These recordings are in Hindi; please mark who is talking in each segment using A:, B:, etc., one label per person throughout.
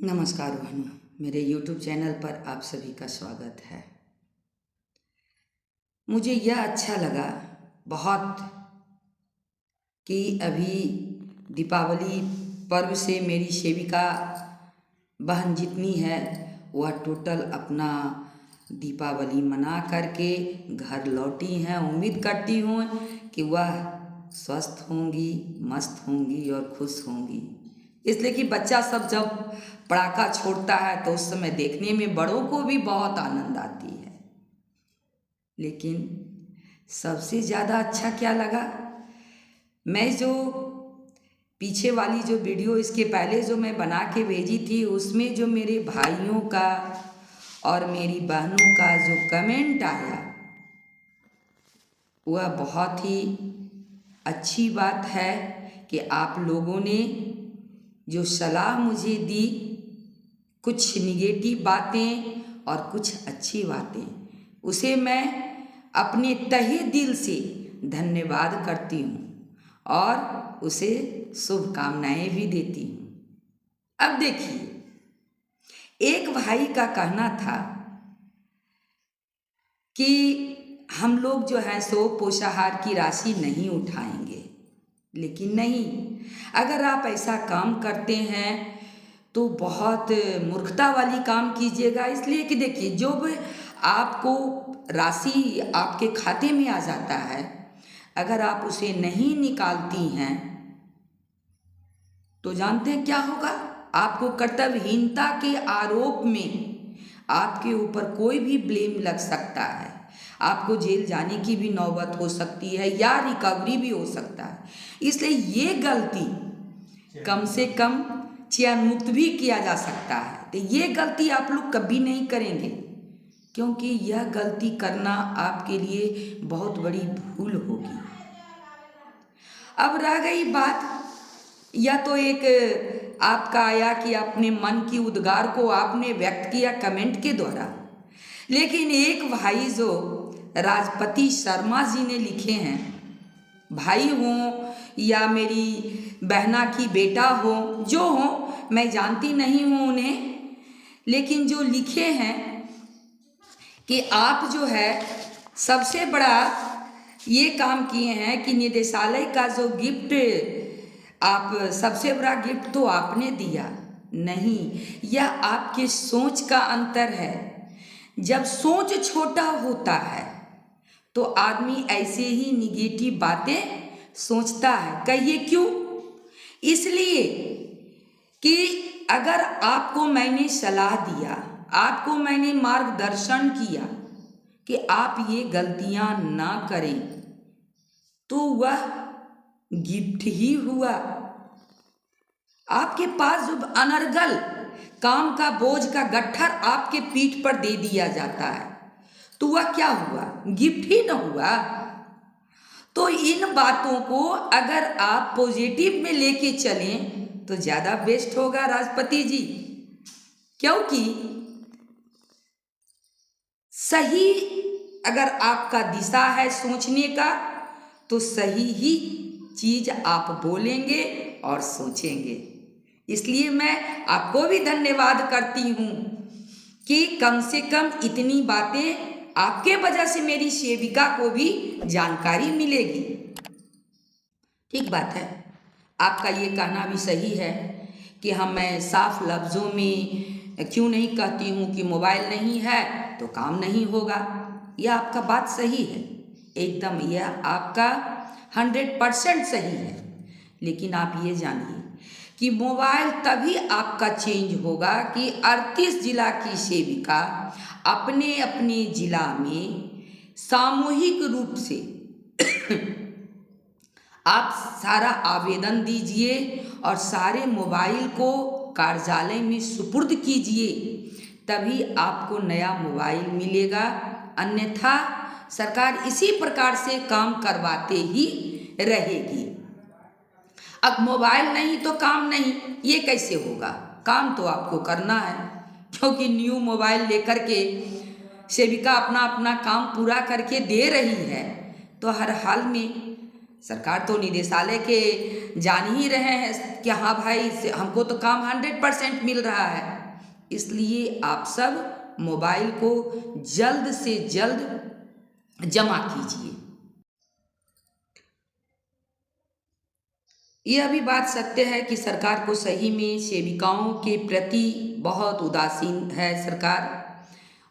A: नमस्कार बहनों, मेरे YouTube चैनल पर आप सभी का स्वागत है। मुझे यह अच्छा लगा बहुत कि अभी दीपावली पर्व से मेरी सेविका बहन जितनी है वह टोटल अपना दीपावली मना करके घर लौटी हैं। उम्मीद करती हूँ कि वह स्वस्थ होंगी, मस्त होंगी और खुश होंगी। इसलिए कि बच्चा सब जब पटाखा छोड़ता है तो उस समय देखने में बड़ों को भी बहुत आनंद आती है। लेकिन सबसे ज़्यादा अच्छा क्या लगा, मैं जो पीछे वाली जो वीडियो इसके पहले जो मैं बना के भेजी थी उसमें जो मेरे भाइयों का और मेरी बहनों का जो कमेंट आया वह बहुत ही अच्छी बात है कि आप लोगों ने जो सलाह मुझे दी, कुछ निगेटिव बातें और कुछ अच्छी बातें, उसे मैं अपने तहे दिल से धन्यवाद करती हूँ और उसे शुभकामनाएं भी देती हूँ। अब देखिए, एक भाई का कहना था कि हम लोग जो है सो पोषाहार की राशि नहीं उठाएंगे, लेकिन नहीं, अगर आप ऐसा काम करते हैं तो बहुत मूर्खता वाली काम कीजिएगा। इसलिए कि देखिए, जो भी आपको राशि आपके खाते में आ जाता है, अगर आप उसे नहीं निकालती हैं तो जानते हैं क्या होगा, आपको कर्तव्यहीनता के आरोप में आपके ऊपर कोई भी ब्लेम लग सकता है। आपको जेल जाने की भी नौबत हो सकती है या रिकवरी भी हो सकता है। इसलिए ये गलती कम से कम चयन मुक्त भी किया जा सकता है। तो ये गलती आप लोग कभी नहीं करेंगे, क्योंकि यह गलती करना आपके लिए बहुत बड़ी भूल होगी। अब रह गई बात, या तो एक आपका आया कि अपने मन की उद्गार को आपने व्यक्त किया कमेंट के द्वारा, लेकिन एक भाई जो राजपति शर्मा जी ने लिखे हैं, भाई हों या मेरी बहना की बेटा हो, जो हो, मैं जानती नहीं हूँ उन्हें, लेकिन जो लिखे हैं कि आप जो है सबसे बड़ा ये काम किए हैं कि निदेशालय का जो गिफ्ट, आप सबसे बड़ा गिफ्ट तो आपने दिया नहीं, यह आपके सोच का अंतर है। जब सोच छोटा होता है तो आदमी ऐसे ही निगेटिव बातें सोचता है। कहिए क्यों? इसलिए कि अगर आपको मैंने सलाह दिया, आपको मैंने मार्गदर्शन किया कि आप ये गलतियां ना करें, तो वह गिफ्ट ही हुआ। आपके पास जो अनर्गल काम का बोझ का गट्ठर आपके पीठ पर दे दिया जाता है तो वह क्या हुआ? गिफ्ट ही ना हुआ। तो इन बातों को अगर आप पॉजिटिव में लेके चलें तो ज़्यादा बेस्ट होगा राष्ट्रपति जी, क्योंकि सही अगर आपका दिशा है सोचने का तो सही ही चीज आप बोलेंगे और सोचेंगे। इसलिए मैं आपको भी धन्यवाद करती हूँ कि कम से कम इतनी बातें आपके वजह से मेरी सेविका को भी जानकारी मिलेगी। ठीक बात है, आपका ये कहना भी सही है कि मैं साफ लफ्ज़ों में क्यों नहीं कहती हूँ कि मोबाइल नहीं है तो काम नहीं होगा। यह आपका बात सही है, एकदम यह आपका 100% सही है। लेकिन आप ये जानिए कि मोबाइल तभी आपका चेंज होगा कि 38 जिला की सेविका अपने अपने जिला में सामूहिक रूप से आप सारा आवेदन दीजिए और सारे मोबाइल को कार्यालय में सुपुर्द कीजिए, तभी आपको नया मोबाइल मिलेगा। अन्यथा सरकार इसी प्रकार से काम करवाते ही रहेगी। अब मोबाइल नहीं तो काम नहीं, ये कैसे होगा? काम तो आपको करना है, क्योंकि न्यू मोबाइल लेकर के सेविका अपना अपना काम पूरा करके दे रही है, तो हर हाल में सरकार तो निदेशालय के जान ही रहे हैं कि हाँ भाई हमको तो काम 100% मिल रहा है। इसलिए आप सब मोबाइल को जल्द से जल्द जमा कीजिए। यह भी बात सत्य है कि सरकार को सही में सेविकाओं के प्रति बहुत उदासीन है सरकार।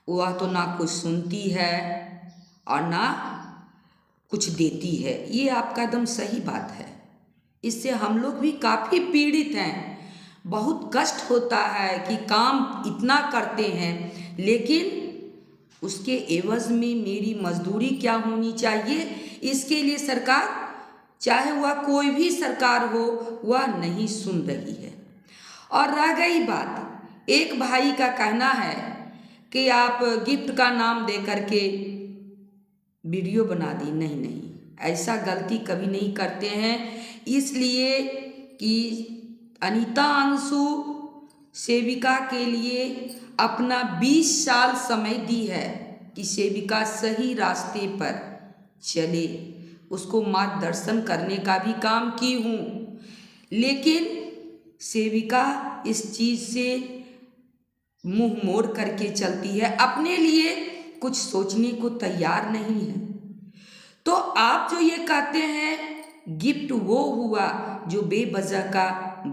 A: वह तो ना कुछ सुनती है और ना कुछ देती है। ये आपका एकदम सही बात है। इससे हम लोग भी काफ़ी पीड़ित हैं। बहुत कष्ट होता है कि काम इतना करते हैं लेकिन उसके एवज में मेरी मजदूरी क्या होनी चाहिए, इसके लिए सरकार, चाहे वह कोई भी सरकार हो, वह नहीं सुन रही है। और रह गई बात, एक भाई का कहना है कि आप गिफ्ट का नाम दे करके वीडियो बना दी। नहीं, ऐसा गलती कभी नहीं करते हैं। इसलिए कि अनीता अंशु सेविका के लिए अपना 20 साल समय दी है कि सेविका सही रास्ते पर चले। उसको मार्गदर्शन करने का भी काम की हूँ, लेकिन सेविका इस चीज़ से मुंह मोड़ करके चलती है, अपने लिए कुछ सोचने को तैयार नहीं है। तो आप जो ये कहते हैं गिफ्ट वो हुआ जो बेवजह का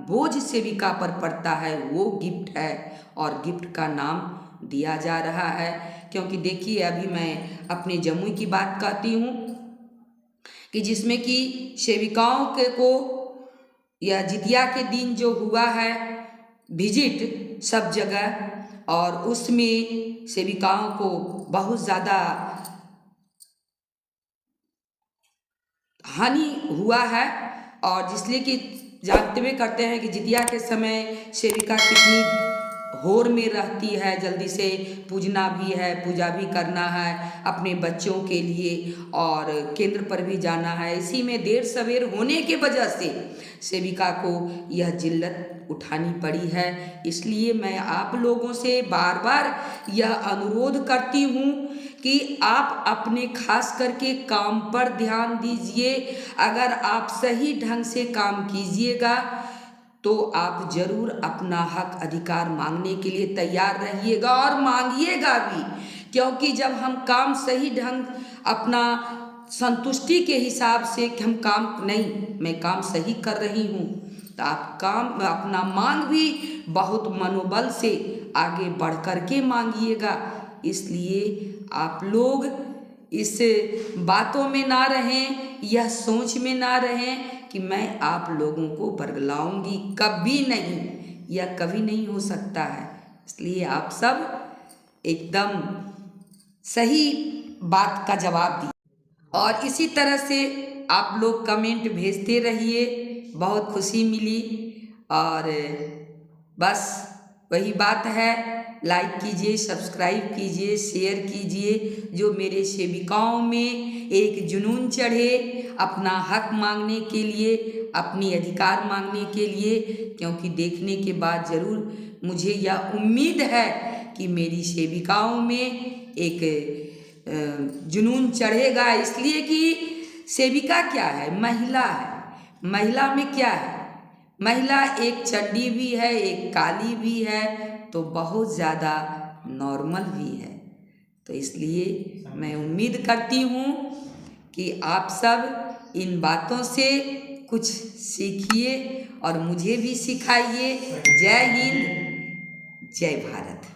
A: बोझ सेविका पर पड़ता है, वो गिफ्ट है और गिफ्ट का नाम दिया जा रहा है। क्योंकि देखिए, अभी मैं अपने जमुई की बात कहती हूँ कि जिसमें कि सेविकाओं के को या जितिया के दिन जो हुआ है विजिट सब जगह, और उसमें सेविकाओं को बहुत ज़्यादा हानि हुआ है। और जिसलिए कि जानते हुए करते हैं कि जितिया के समय सेविका कितनी होर में रहती है, जल्दी से पूजना भी है, पूजा भी करना है अपने बच्चों के लिए और केंद्र पर भी जाना है। इसी में देर सवेर होने के वजह से सेविका को यह जिल्लत उठानी पड़ी है। इसलिए मैं आप लोगों से बार बार यह अनुरोध करती हूँ कि आप अपने खास करके काम पर ध्यान दीजिए। अगर आप सही ढंग से काम कीजिएगा तो आप जरूर अपना हक अधिकार मांगने के लिए तैयार रहिएगा और मांगिएगा भी। क्योंकि जब हम काम सही ढंग अपना संतुष्टि के हिसाब से कि हम काम नहीं, मैं काम सही कर रही हूँ, तो आप काम अपना मांग भी बहुत मनोबल से आगे बढ़ कर के मांगिएगा। इसलिए आप लोग इस बातों में ना रहें, यह सोच में ना रहें कि मैं आप लोगों को बरगलाऊंगी, कभी नहीं, यह कभी नहीं हो सकता है। इसलिए आप सब एकदम सही बात का जवाब दिए और इसी तरह से आप लोग कमेंट भेजते रहिए, बहुत खुशी मिली। और बस वही बात है, लाइक कीजिए, सब्सक्राइब कीजिए, शेयर कीजिए। जो मेरे सेविकाओं में एक जुनून चढ़े अपना हक मांगने के लिए, अपनी अधिकार मांगने के लिए, क्योंकि देखने के बाद ज़रूर मुझे यह उम्मीद है कि मेरी सेविकाओं में एक जुनून चढ़ेगा। इसलिए कि सेविका क्या है, महिला है। महिला में क्या है, महिला एक चंडी भी है, एक काली भी है, तो बहुत ज़्यादा नॉर्मल भी है। तो इसलिए मैं उम्मीद करती हूँ कि आप सब इन बातों से कुछ सीखिए और मुझे भी सिखाइए। जय हिंद, जय भारत।